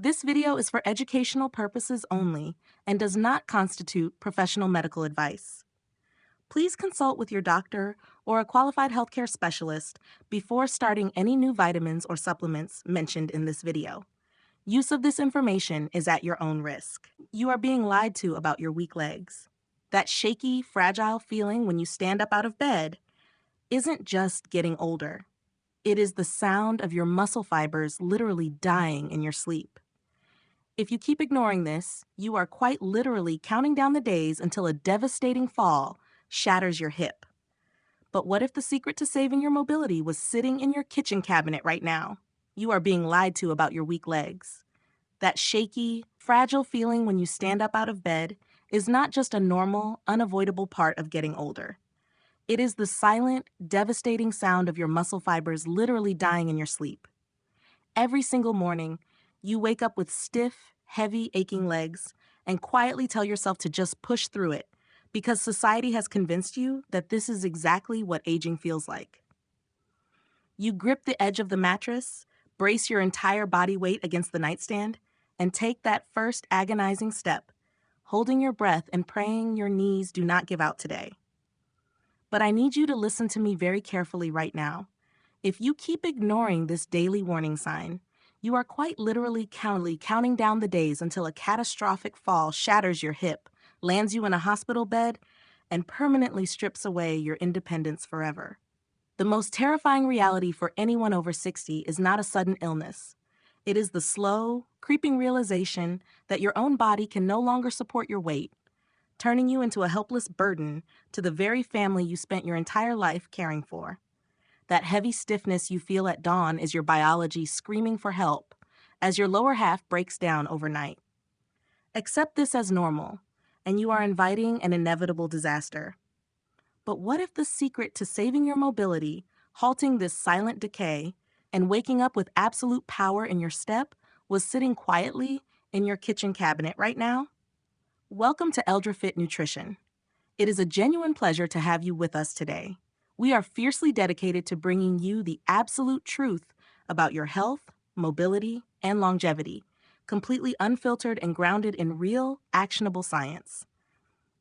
This video is for educational purposes only and does not constitute professional medical advice. Please consult with your doctor or a qualified healthcare specialist before starting any new vitamins or supplements mentioned in this video. Use of this information is at your own risk. You are being lied to about your weak legs. That shaky, fragile feeling when you stand up out of bed isn't just getting older. It is the sound of your muscle fibers literally dying in your sleep. If you keep ignoring this, you are quite literally counting down the days until a devastating fall shatters your hip. But what if the secret to saving your mobility was sitting in your kitchen cabinet right now? You are being lied to about your weak legs. That shaky, fragile feeling when you stand up out of bed is not just a normal, unavoidable part of getting older. It is the silent, devastating sound of your muscle fibers literally dying in your sleep. Every single morning, you wake up with stiff, heavy, aching legs and quietly tell yourself to just push through it because society has convinced you that this is exactly what aging feels like. You grip the edge of the mattress, brace your entire body weight against the nightstand, and take that first agonizing step, holding your breath and praying your knees do not give out today. But I need you to listen to me very carefully right now. If you keep ignoring this daily warning sign, you are quite literally counting down the days until a catastrophic fall shatters your hip, lands you in a hospital bed, and permanently strips away your independence forever. The most terrifying reality for anyone over 60 is not a sudden illness. It is the slow, creeping realization that your own body can no longer support your weight, turning you into a helpless burden to the very family you spent your entire life caring for. That heavy stiffness you feel at dawn is your biology screaming for help as your lower half breaks down overnight. Accept this as normal, and you are inviting an inevitable disaster. But what if the secret to saving your mobility, halting this silent decay, and waking up with absolute power in your step was sitting quietly in your kitchen cabinet right now? Welcome to EldraFit Nutrition. It is a genuine pleasure to have you with us today. We are fiercely dedicated to bringing you the absolute truth about your health, mobility, and longevity, completely unfiltered and grounded in real, actionable science.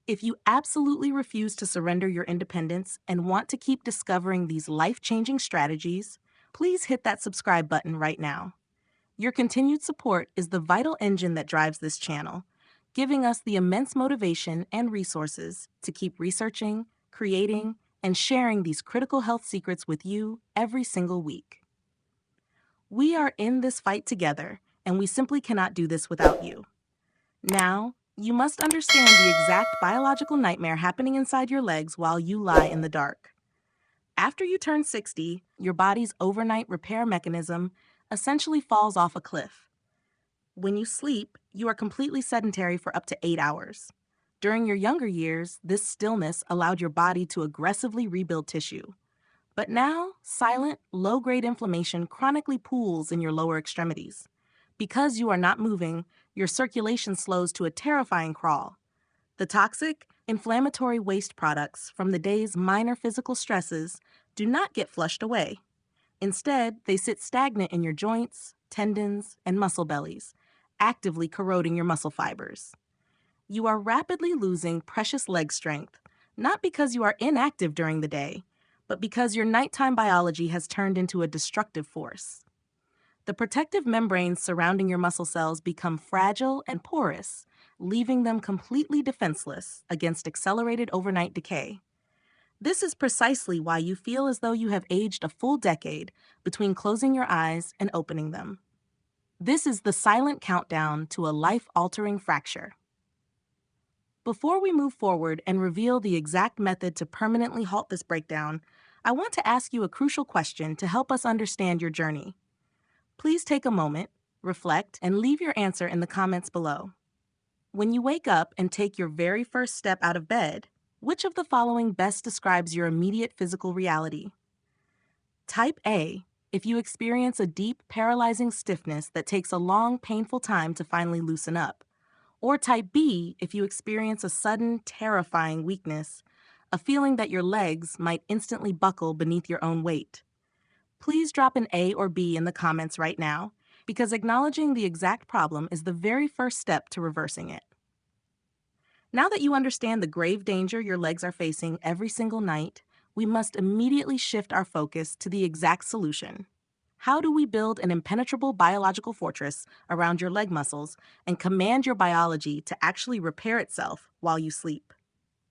If you absolutely refuse to surrender your independence and want to keep discovering these life-changing strategies, please hit that subscribe button right now. Your continued support is the vital engine that drives this channel, giving us the immense motivation and resources to keep researching, creating, and sharing these critical health secrets with you every single week. We are in this fight together, and we simply cannot do this without you. Now, you must understand the exact biological nightmare happening inside your legs while you lie in the dark. After you turn 60, your body's overnight repair mechanism essentially falls off a cliff. When you sleep, you are completely sedentary for up to 8 hours. During your younger years, this stillness allowed your body to aggressively rebuild tissue. But now, silent, low-grade inflammation chronically pools in your lower extremities. Because you are not moving, your circulation slows to a terrifying crawl. The toxic, inflammatory waste products from the day's minor physical stresses do not get flushed away. Instead, they sit stagnant in your joints, tendons, and muscle bellies, actively corroding your muscle fibers. You are rapidly losing precious leg strength, not because you are inactive during the day, but because your nighttime biology has turned into a destructive force. The protective membranes surrounding your muscle cells become fragile and porous, leaving them completely defenseless against accelerated overnight decay. This is precisely why you feel as though you have aged a full decade between closing your eyes and opening them. This is the silent countdown to a life-altering fracture. Before we move forward and reveal the exact method to permanently halt this breakdown, I want to ask you a crucial question to help us understand your journey. Please take a moment, reflect, and leave your answer in the comments below. When you wake up and take your very first step out of bed, which of the following best describes your immediate physical reality? Type A if you experience a deep, paralyzing stiffness that takes a long, painful time to finally loosen up. Or type B if you experience a sudden, terrifying weakness, a feeling that your legs might instantly buckle beneath your own weight. Please drop an A or B in the comments right now, because acknowledging the exact problem is the very first step to reversing it. Now that you understand the grave danger your legs are facing every single night, we must immediately shift our focus to the exact solution. How do we build an impenetrable biological fortress around your leg muscles and command your biology to actually repair itself while you sleep?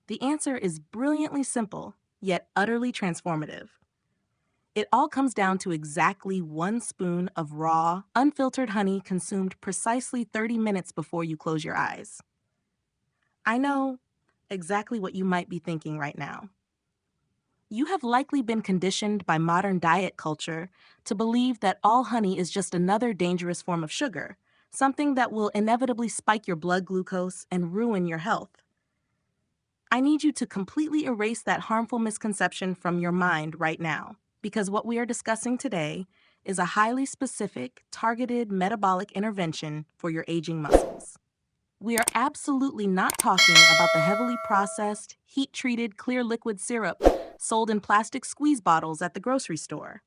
The answer is brilliantly simple, yet utterly transformative. It all comes down to exactly 1 spoon of raw, unfiltered honey consumed precisely 30 minutes before you close your eyes. I know exactly what you might be thinking right now. You have likely been conditioned by modern diet culture to believe that all honey is just another dangerous form of sugar, something that will inevitably spike your blood glucose and ruin your health. I need you to completely erase that harmful misconception from your mind right now, because what we are discussing today is a highly specific, targeted metabolic intervention for your aging muscles. We are absolutely not talking about the heavily processed, heat-treated clear liquid syrup sold in plastic squeeze bottles at the grocery store.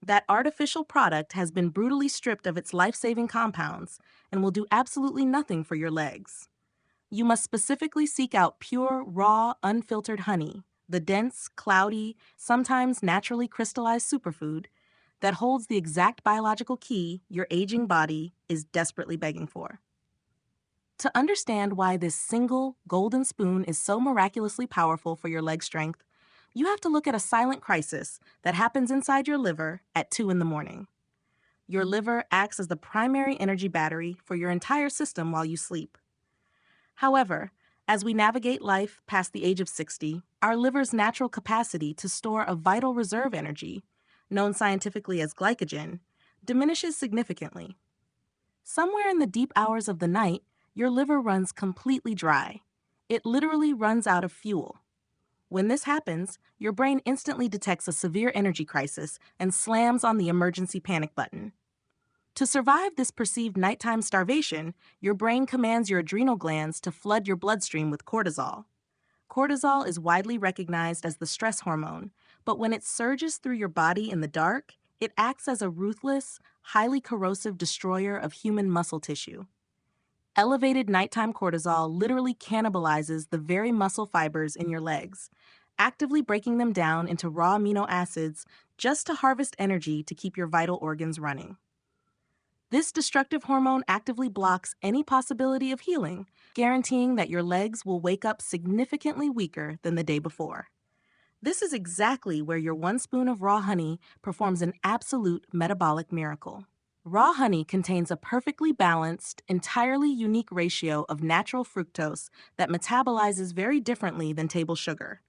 That artificial product has been brutally stripped of its life-saving compounds and will do absolutely nothing for your legs. You must specifically seek out pure, raw, unfiltered honey, the dense, cloudy, sometimes naturally crystallized superfood that holds the exact biological key your aging body is desperately begging for. To understand why this single golden spoon is so miraculously powerful for your leg strength, you have to look at a silent crisis that happens inside your liver at 2 in the morning. Your liver acts as the primary energy battery for your entire system while you sleep. However, as we navigate life past the age of 60, our liver's natural capacity to store a vital reserve energy, known scientifically as glycogen, diminishes significantly. Somewhere in the deep hours of the night, your liver runs completely dry. It literally runs out of fuel. When this happens, your brain instantly detects a severe energy crisis and slams on the emergency panic button. To survive this perceived nighttime starvation, your brain commands your adrenal glands to flood your bloodstream with cortisol. Cortisol is widely recognized as the stress hormone, but when it surges through your body in the dark, it acts as a ruthless, highly corrosive destroyer of human muscle tissue. Elevated nighttime cortisol literally cannibalizes the very muscle fibers in your legs, actively breaking them down into raw amino acids just to harvest energy to keep your vital organs running. This destructive hormone actively blocks any possibility of healing, guaranteeing that your legs will wake up significantly weaker than the day before. This is exactly where your 1 spoon of raw honey performs an absolute metabolic miracle. Raw honey contains a perfectly balanced, entirely unique ratio of natural fructose that metabolizes very differently than table sugar.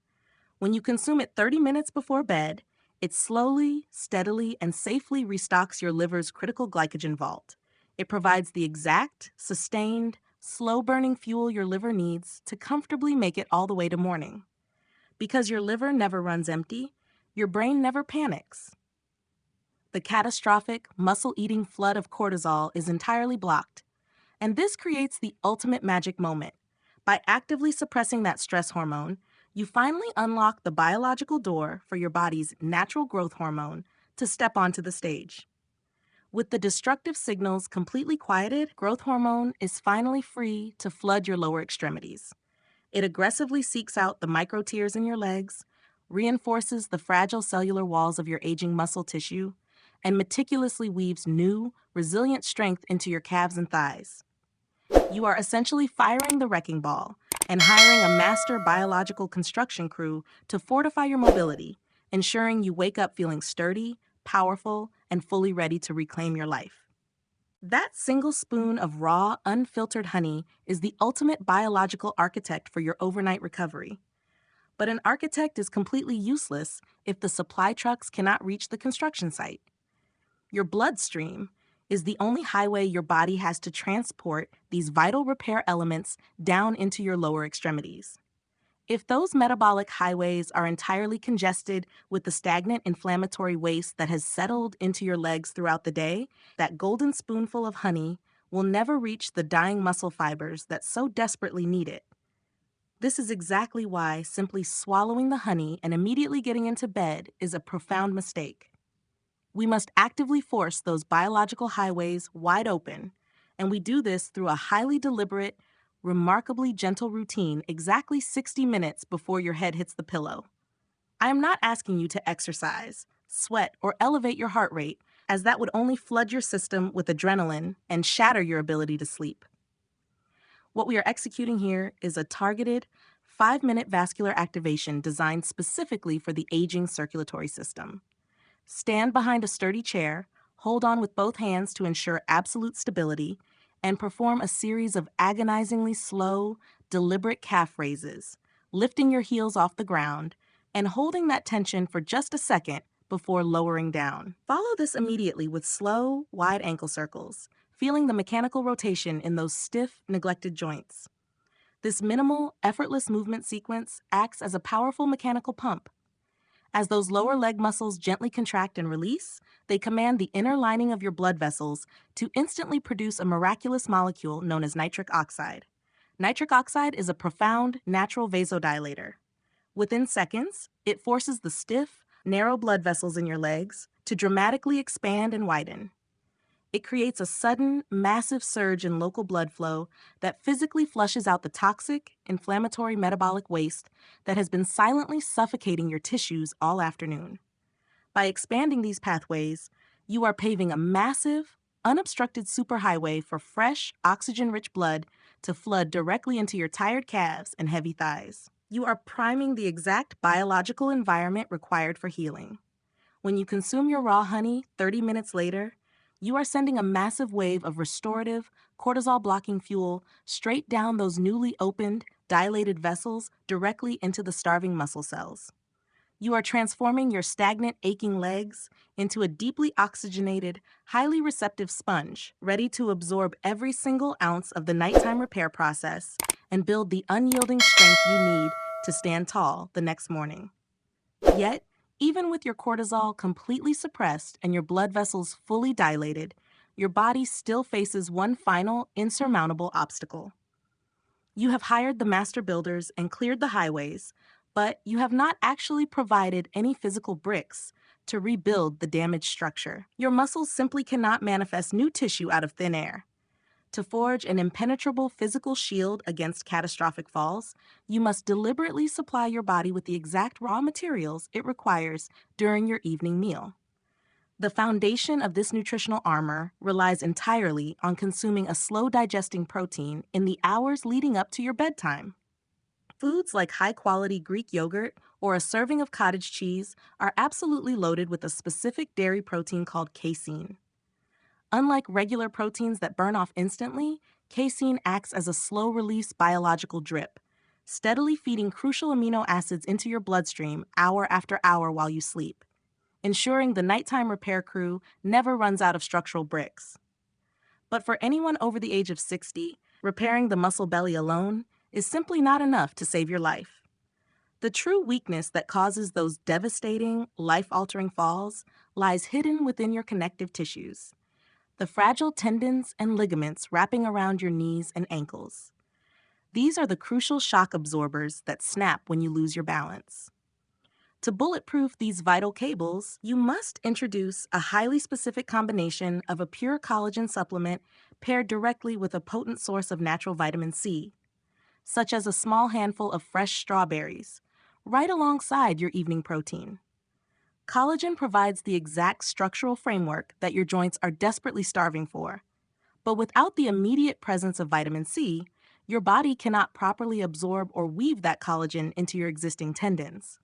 When you consume it 30 minutes before bed, it slowly, steadily, and safely restocks your liver's critical glycogen vault. It provides the exact, sustained, slow-burning fuel your liver needs to comfortably make it all the way to morning. Because your liver never runs empty, your brain never panics. The catastrophic, muscle-eating flood of cortisol is entirely blocked, and this creates the ultimate magic moment. By actively suppressing that stress hormone, you finally unlock the biological door for your body's natural growth hormone to step onto the stage. With the destructive signals completely quieted, growth hormone is finally free to flood your lower extremities. It aggressively seeks out the micro tears in your legs, reinforces the fragile cellular walls of your aging muscle tissue, and meticulously weaves new, resilient strength into your calves and thighs. You are essentially firing the wrecking ball and hiring a master biological construction crew to fortify your mobility, ensuring you wake up feeling sturdy, powerful, and fully ready to reclaim your life. That single spoon of raw, unfiltered honey is the ultimate biological architect for your overnight recovery. But an architect is completely useless if the supply trucks cannot reach the construction site. Your bloodstream is the only highway your body has to transport these vital repair elements down into your lower extremities. If those metabolic highways are entirely congested with the stagnant inflammatory waste that has settled into your legs throughout the day, that golden spoonful of honey will never reach the dying muscle fibers that so desperately need it. This is exactly why simply swallowing the honey and immediately getting into bed is a profound mistake. We must actively force those biological highways wide open, and we do this through a highly deliberate, remarkably gentle routine exactly 60 minutes before your head hits the pillow. I am not asking you to exercise, sweat, or elevate your heart rate, as that would only flood your system with adrenaline and shatter your ability to sleep. What we are executing here is a targeted, 5-minute vascular activation designed specifically for the aging circulatory system. Stand behind a sturdy chair, hold on with both hands to ensure absolute stability, and perform a series of agonizingly slow, deliberate calf raises, lifting your heels off the ground and holding that tension for just a second before lowering down. Follow this immediately with slow, wide ankle circles, feeling the mechanical rotation in those stiff, neglected joints. This minimal, effortless movement sequence acts as a powerful mechanical pump. As those lower leg muscles gently contract and release, they command the inner lining of your blood vessels to instantly produce a miraculous molecule known as nitric oxide. Nitric oxide is a profound, natural vasodilator. Within seconds, it forces the stiff, narrow blood vessels in your legs to dramatically expand and widen. It creates a sudden, massive surge in local blood flow that physically flushes out the toxic, inflammatory metabolic waste that has been silently suffocating your tissues all afternoon. By expanding these pathways, you are paving a massive, unobstructed superhighway for fresh, oxygen-rich blood to flood directly into your tired calves and heavy thighs. You are priming the exact biological environment required for healing. When you consume your raw honey 30 minutes later, you are sending a massive wave of restorative, cortisol-blocking fuel straight down those newly opened, dilated vessels directly into the starving muscle cells. You are transforming your stagnant, aching legs into a deeply oxygenated, highly receptive sponge, ready to absorb every single ounce of the nighttime repair process and build the unyielding strength you need to stand tall the next morning. Yet, even with your cortisol completely suppressed and your blood vessels fully dilated, your body still faces one final, insurmountable obstacle. You have hired the master builders and cleared the highways, but you have not actually provided any physical bricks to rebuild the damaged structure. Your muscles simply cannot manifest new tissue out of thin air. To forge an impenetrable physical shield against catastrophic falls, you must deliberately supply your body with the exact raw materials it requires during your evening meal. The foundation of this nutritional armor relies entirely on consuming a slow-digesting protein in the hours leading up to your bedtime. Foods like high-quality Greek yogurt or a serving of cottage cheese are absolutely loaded with a specific dairy protein called casein. Unlike regular proteins that burn off instantly, casein acts as a slow-release biological drip, steadily feeding crucial amino acids into your bloodstream hour after hour while you sleep, ensuring the nighttime repair crew never runs out of structural bricks. But for anyone over the age of 60, repairing the muscle belly alone is simply not enough to save your life. The true weakness that causes those devastating, life-altering falls lies hidden within your connective tissues, the fragile tendons and ligaments wrapping around your knees and ankles. These are the crucial shock absorbers that snap when you lose your balance. To bulletproof these vital cables, you must introduce a highly specific combination of a pure collagen supplement paired directly with a potent source of natural vitamin C, such as a small handful of fresh strawberries, right alongside your evening protein. Collagen provides the exact structural framework that your joints are desperately starving for. But without the immediate presence of vitamin C, your body cannot properly absorb or weave that collagen into your existing tendons.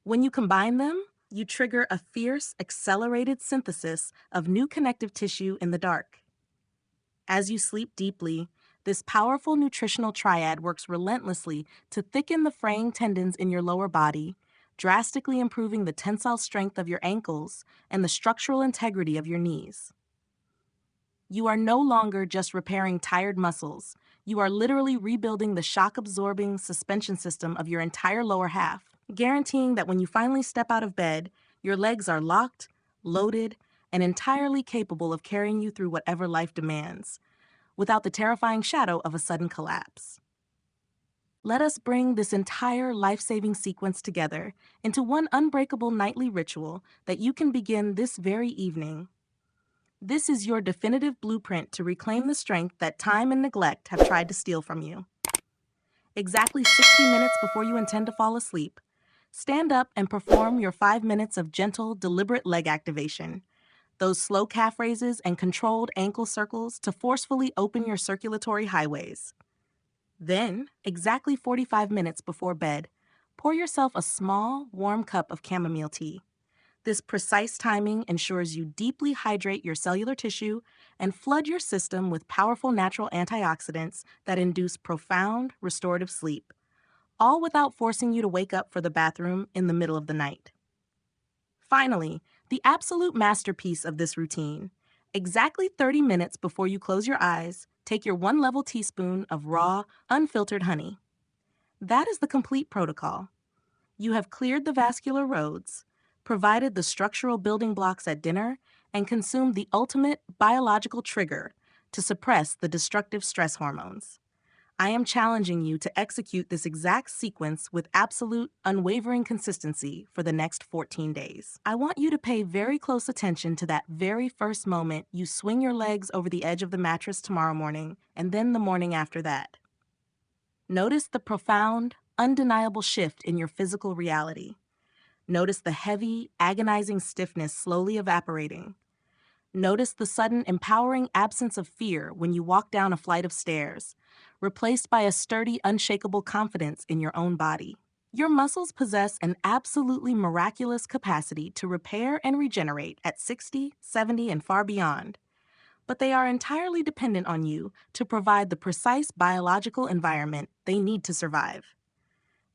When you combine them, you trigger a fierce, accelerated synthesis of new connective tissue in the dark. As you sleep deeply, this powerful nutritional triad works relentlessly to thicken the fraying tendons in your lower body, drastically improving the tensile strength of your ankles and the structural integrity of your knees. You are no longer just repairing tired muscles. You are literally rebuilding the shock-absorbing suspension system of your entire lower half, guaranteeing that when you finally step out of bed, your legs are locked, loaded, and entirely capable of carrying you through whatever life demands, without the terrifying shadow of a sudden collapse. Let us bring this entire life-saving sequence together into one unbreakable nightly ritual that you can begin this very evening. This is your definitive blueprint to reclaim the strength that time and neglect have tried to steal from you. Exactly 60 minutes before you intend to fall asleep, stand up and perform your 5 minutes of gentle, deliberate leg activation. Those slow calf raises and controlled ankle circles to forcefully open your circulatory highways. Then, exactly 45 minutes before bed, pour yourself a small, warm cup of chamomile tea. This precise timing ensures you deeply hydrate your cellular tissue and flood your system with powerful natural antioxidants that induce profound, restorative sleep, all without forcing you to wake up for the bathroom in the middle of the night. Finally, the absolute masterpiece of this routine. Exactly 30 minutes before you close your eyes, take your 1 level teaspoon of raw, unfiltered honey. That is the complete protocol. You have cleared the vascular roads, provided the structural building blocks at dinner, and consumed the ultimate biological trigger to suppress the destructive stress hormones. I am challenging you to execute this exact sequence with absolute, unwavering consistency for the next 14 days. I want you to pay very close attention to that very first moment you swing your legs over the edge of the mattress tomorrow morning, and then the morning after that. Notice the profound, undeniable shift in your physical reality. Notice the heavy, agonizing stiffness slowly evaporating. Notice the sudden, empowering absence of fear when you walk down a flight of stairs, replaced by a sturdy, unshakable confidence in your own body. Your muscles possess an absolutely miraculous capacity to repair and regenerate at 60, 70, and far beyond. But they are entirely dependent on you to provide the precise biological environment they need to survive.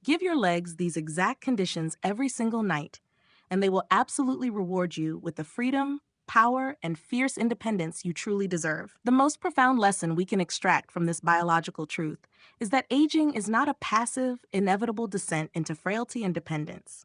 Give your legs these exact conditions every single night, and they will absolutely reward you with the freedom, power, and fierce independence you truly deserve. The most profound lesson we can extract from this biological truth is that aging is not a passive, inevitable descent into frailty and dependence.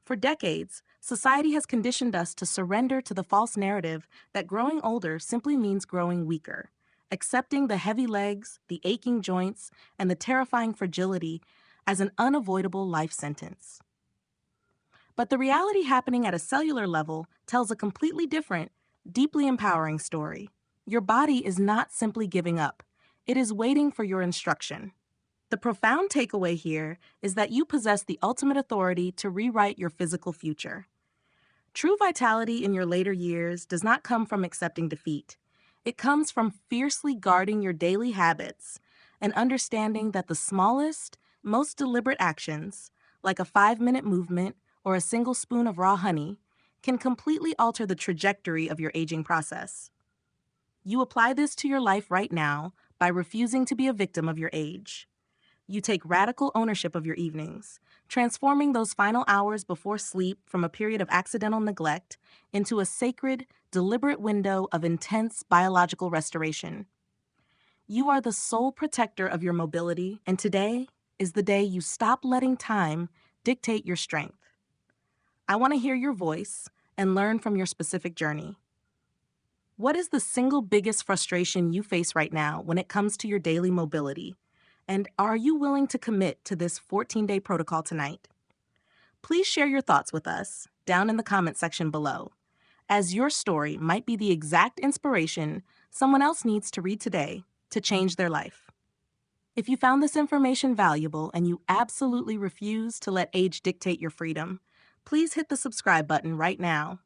For decades, society has conditioned us to surrender to the false narrative that growing older simply means growing weaker, accepting the heavy legs, the aching joints, and the terrifying fragility as an unavoidable life sentence. But the reality happening at a cellular level tells a completely different, deeply empowering story. Your body is not simply giving up. It is waiting for your instruction. The profound takeaway here is that you possess the ultimate authority to rewrite your physical future. True vitality in your later years does not come from accepting defeat. It comes from fiercely guarding your daily habits and understanding that the smallest, most deliberate actions, like a 5-minute movement or a single spoon of raw honey, can completely alter the trajectory of your aging process. You apply this to your life right now by refusing to be a victim of your age. You take radical ownership of your evenings, transforming those final hours before sleep from a period of accidental neglect into a sacred, deliberate window of intense biological restoration. You are the sole protector of your mobility, and today is the day you stop letting time dictate your strength. I want to hear your voice and learn from your specific journey. What is the single biggest frustration you face right now when it comes to your daily mobility? And are you willing to commit to this 14-day protocol tonight? Please share your thoughts with us down in the comment section below, as your story might be the exact inspiration someone else needs to read today to change their life. If you found this information valuable and you absolutely refuse to let age dictate your freedom, please hit the subscribe button right now.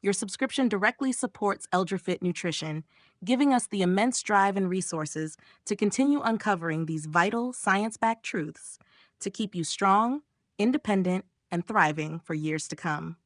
Your subscription directly supports ElderFit Nutrition, giving us the immense drive and resources to continue uncovering these vital, science-backed truths to keep you strong, independent, and thriving for years to come.